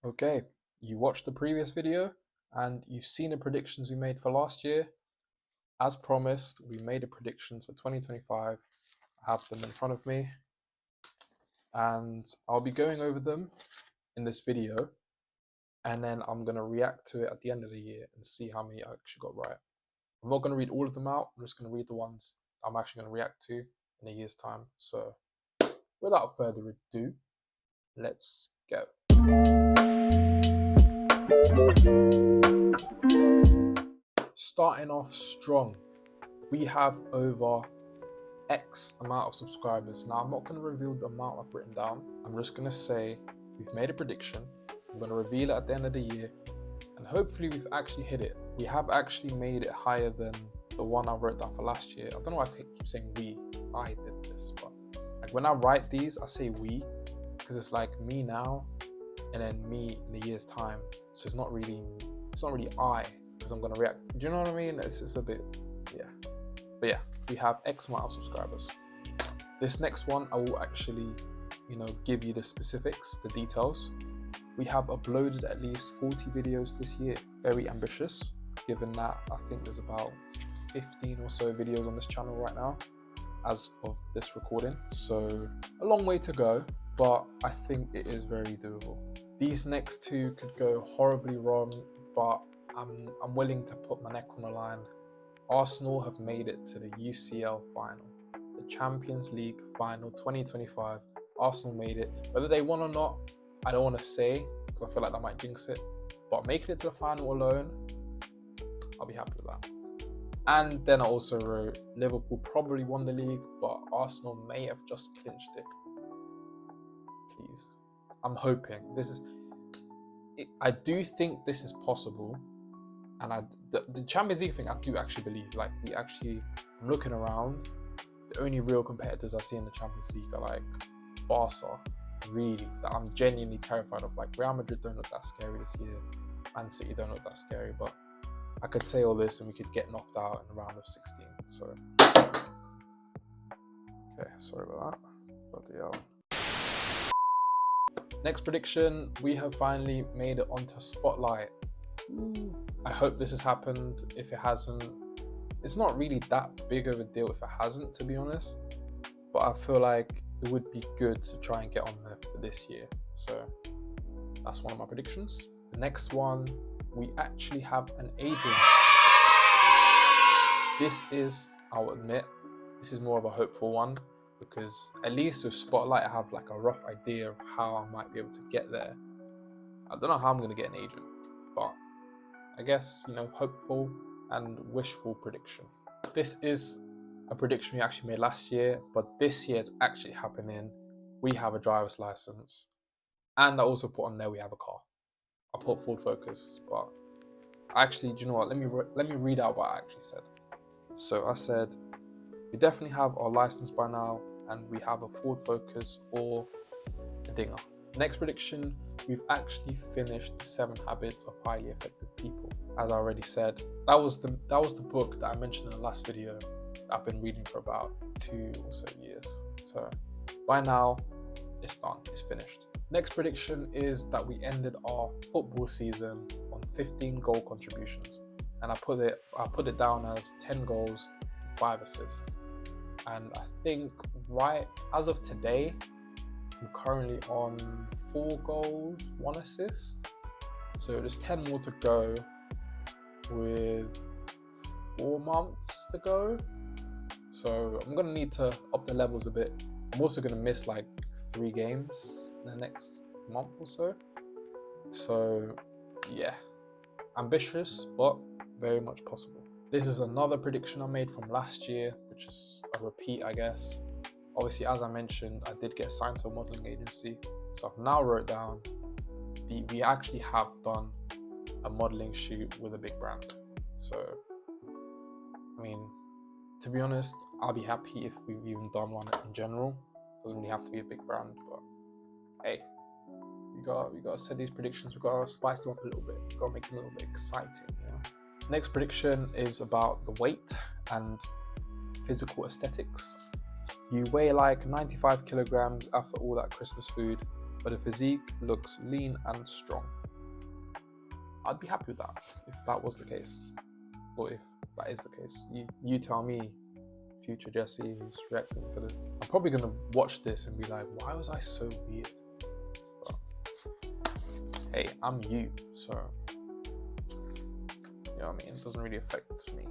Okay, you watched the previous video and you've seen the predictions we made for last year. As promised, we made the predictions for 2025. I have them in front of me and I'll be going over them in this video, and then I'm going to react to it at the end of the year and see how many I actually got right. I'm not going to read all of them out, I'm just going to read the ones I'm actually going to react to in a year's time. So without further ado, let's go. Starting off strong, we have over X amount of subscribers. Now, I'm not going to reveal the amount I've written down. I'm just going to say we've made a prediction. I'm going to reveal it at the end of the year, and hopefully we've actually hit it. We have actually made it higher than the one I wrote down for last year. I don't know why I keep saying we. I did this, but like when I write these, I say we because it's like me now and then me in a year's time. So it's not really I, because I'm going to react. Do you know what I mean? It's a bit, yeah. But yeah, we have X amount of subscribers. This next one, I will actually, give you the specifics, the details. We have uploaded at least 40 videos this year. Very ambitious, given that I think there's about 15 or so videos on this channel right now, as of this recording. So a long way to go, but I think it is very doable. These next two could go horribly wrong, but I'm willing to put my neck on the line. Arsenal have made it to the UCL final, the Champions League final 2025. Arsenal made it. Whether they won or not, I don't want to say, because I feel like that might jinx it. But making it to the final alone, I'll be happy with that. And then I also wrote Liverpool probably won the league, but Arsenal may have just clinched it. Please. I'm hoping. I do think this is possible. And the Champions League thing, I do actually believe. Like, I'm looking around, the only real competitors I see in the Champions League are like Barca, really, that I'm genuinely terrified of. Like, Real Madrid don't look that scary this year, Man City don't look that scary, but I could say all this and we could get knocked out in the round of 16. So, okay, sorry about that. Bloody hell. Next prediction, we have finally made it onto Spotlight. I hope this has happened. If it hasn't, it's not really that big of a deal if it hasn't, to be honest, but I feel like it would be good to try and get on there for this year. So that's one of my predictions. The next one, we actually have an agent. This is, I'll admit, this is more of a hopeful one, because at least with Spotlight I have like a rough idea of how I might be able to get there. I don't know how I'm going to get an agent, but I guess, hopeful and wishful prediction. This is a prediction we actually made last year, but this year it's actually happening. We have a driver's license, and I also put on there we have a car. I put Ford Focus, but actually, do you know what? Let me read out what I actually said. So I said, we definitely have our license by now, and we have a Ford Focus or a Dinger. Next prediction, we've actually finished the 7 Habits of Highly Effective People. As I already said, that was the book that I mentioned in the last video that I've been reading for about 2 or so years. So by now, it's done, it's finished. Next prediction is that we ended our football season on 15 goal contributions, and I put it down as 10 goals, 5 assists. And I think right as of today, I'm currently on 4 goals, 1 assist. So there's 10 more to go with 4 months to go. So I'm going to need to up the levels a bit. I'm also going to miss like 3 games in the next month or so. So yeah, ambitious, but very much possible. This is another prediction I made from last year, which is a repeat, I guess. Obviously, as I mentioned, I did get signed to a modeling agency. So I've now wrote down, we actually have done a modeling shoot with a big brand. So, I mean, to be honest, I'll be happy if we've even done one in general. Doesn't really have to be a big brand, but hey, we gotta set these predictions. We gotta spice them up a little bit. We gotta make them a little bit exciting, Next prediction is about the weight and physical aesthetics. You weigh like 95 kilograms after all that Christmas food, but the physique looks lean and strong. I'd be happy with that if that was the case, or if that is the case. You tell me, future Jesse, who's reacting to this. I'm probably gonna watch this and be like, why was I so weird? But hey, I'm you, so you know what I mean? It doesn't really affect me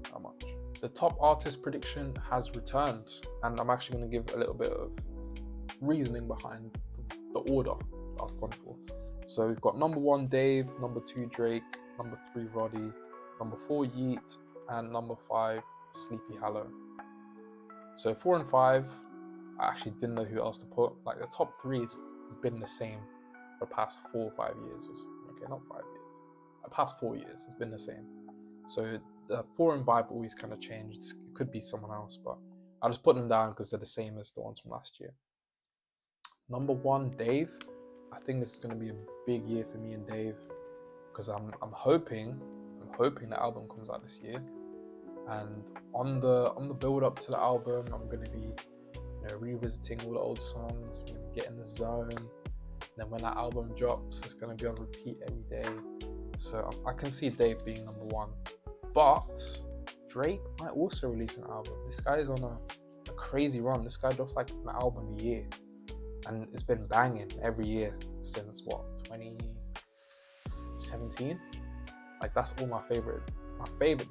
that much. The top artist prediction has returned, and I'm actually going to give a little bit of reasoning behind the order that I've gone for. So we've got number 1 Dave, number 2 Drake, number 3 Roddy, number 4 Yeet, and number 5 Sleepy Hallow. So 4 and 5, I actually didn't know who else to put. Like the top 3 has been the same for the past 4 or 5 years. Okay, not 5 years. The past 4 years it's been the same. So the 4 and 5 always kind of changed. It could be someone else, but I'll just put them down because they're the same as the ones from last year. Number 1 Dave. I think this is going to be a big year for me and Dave, because I'm hoping the album comes out this year, and on the build up to the album, I'm going to be revisiting all the old songs. I'm going to get in the zone. And then when that album drops, it's going to be on repeat every day. So I can see Dave being number 1, but Drake might also release an album. This guy is on a crazy run. This guy drops like an album a year, and it's been banging every year since 2017. Like that's all my favorite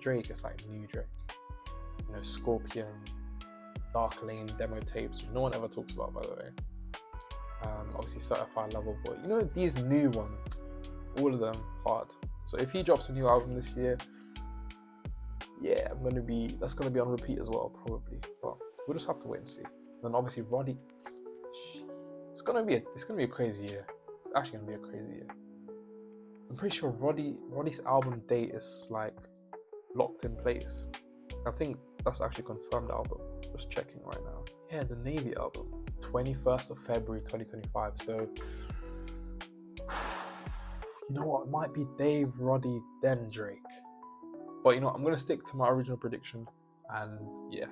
Drake is like new Drake. Scorpion, Dark Lane demo tapes, no one ever talks about, by the way. Obviously Certified Lover Boy. These new ones, all of them hard. So if he drops a new album this year, yeah, that's gonna be on repeat as well, probably. But we'll just have to wait and see. Then obviously Roddy, it's gonna be a crazy year. It's actually gonna be a crazy year. I'm pretty sure Roddy's album date is like locked in place. I think that's actually confirmed album. Just checking right now. Yeah, the Navy album, 21st of February 2025. So you know what? It might be Dave, Roddy, then Drake. But I'm gonna stick to my original prediction, and yeah,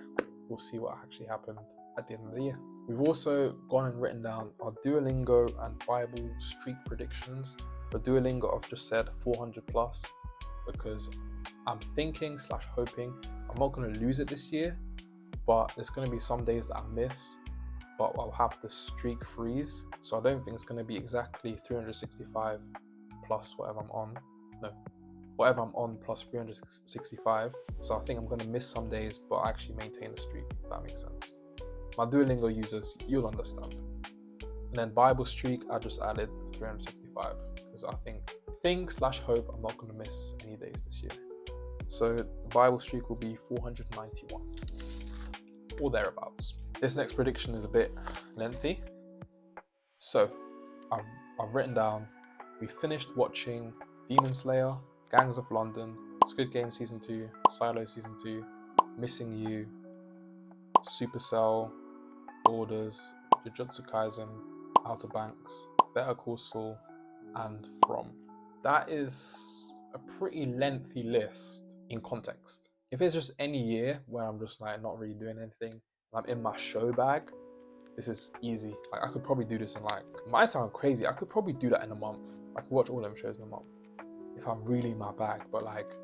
we'll see what actually happened at the end of the year. We've also gone and written down our Duolingo and Bible streak predictions. For Duolingo, I've just said 400 plus, because I'm thinking / hoping I'm not going to lose it this year, but there's going to be some days that I miss, but I'll have the streak freeze. So I don't think it's going to be exactly 365 plus whatever I'm on. No, whatever I'm on plus 365. So I think I'm going to miss some days, but actually maintain the streak, if that makes sense. My Duolingo users, you'll understand. And then Bible streak, I just added 365 because I think / hope I'm not going to miss any days this year. So the Bible streak will be 491 or thereabouts. This next prediction is a bit lengthy. So I've written down, we finished watching Demon Slayer, Gangs of London, Squid Game Season 2, Silo Season 2, Missing You, Supercell, Borders, Jujutsu Kaisen, Outer Banks, Better Call Saul, and From. That is a pretty lengthy list in context. If it's just any year where I'm just like not really doing anything, I'm in my show bag, this is easy. Like I could probably do this in it might sound crazy, I could probably do that in a month. I could watch all them shows in a month if I'm really in my bag. But like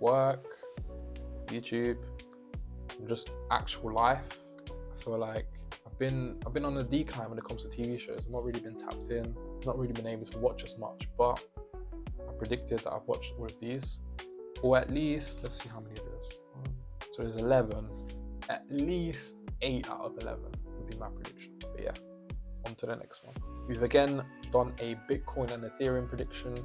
work, YouTube, just actual life, I feel like I've been on a decline when it comes to TV shows. I've not really been tapped in, not really been able to watch as much, but I predicted that I've watched all of these, or at least, let's see how many there is. So there's 11, at least 8 out of 11 would be my prediction. But yeah, on to the next one. We've again done a Bitcoin and Ethereum prediction.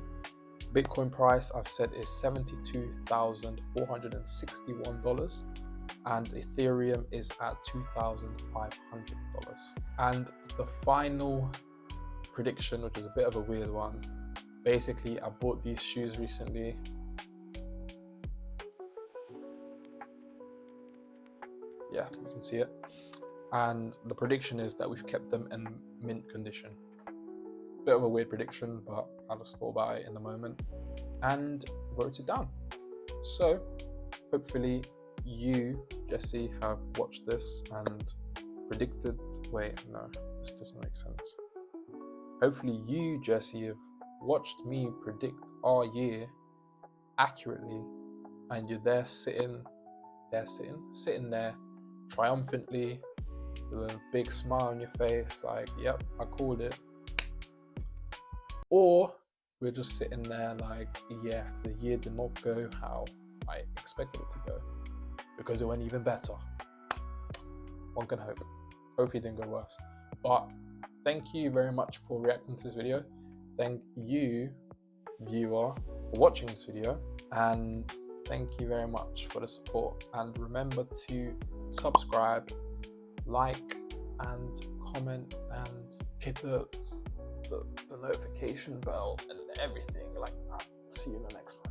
Bitcoin price I've said is $72,461, and Ethereum is at $2,500. And the final prediction, which is a bit of a weird one, basically I bought these shoes recently. Yeah, you can see it. And the prediction is that we've kept them in mint condition. Bit of a weird prediction, but I just thought about it in the moment and wrote it down. So hopefully you, Jesse, have watched this and predicted. Wait, no, this doesn't make sense. hopefully you, Jesse, have watched me predict our year accurately, and you're there sitting there triumphantly with a big smile on your face, like, yep, I called it. Or we're just sitting there like, yeah, the year did not go how I expected it to go, because it went even better. One can hope. Hopefully it didn't go worse. But thank you very much for reacting to this video. Thank you, viewer, for watching this video, and thank you very much for the support. And remember to subscribe, like, and comment, and hit the notification bell and everything like that. See you in the next one.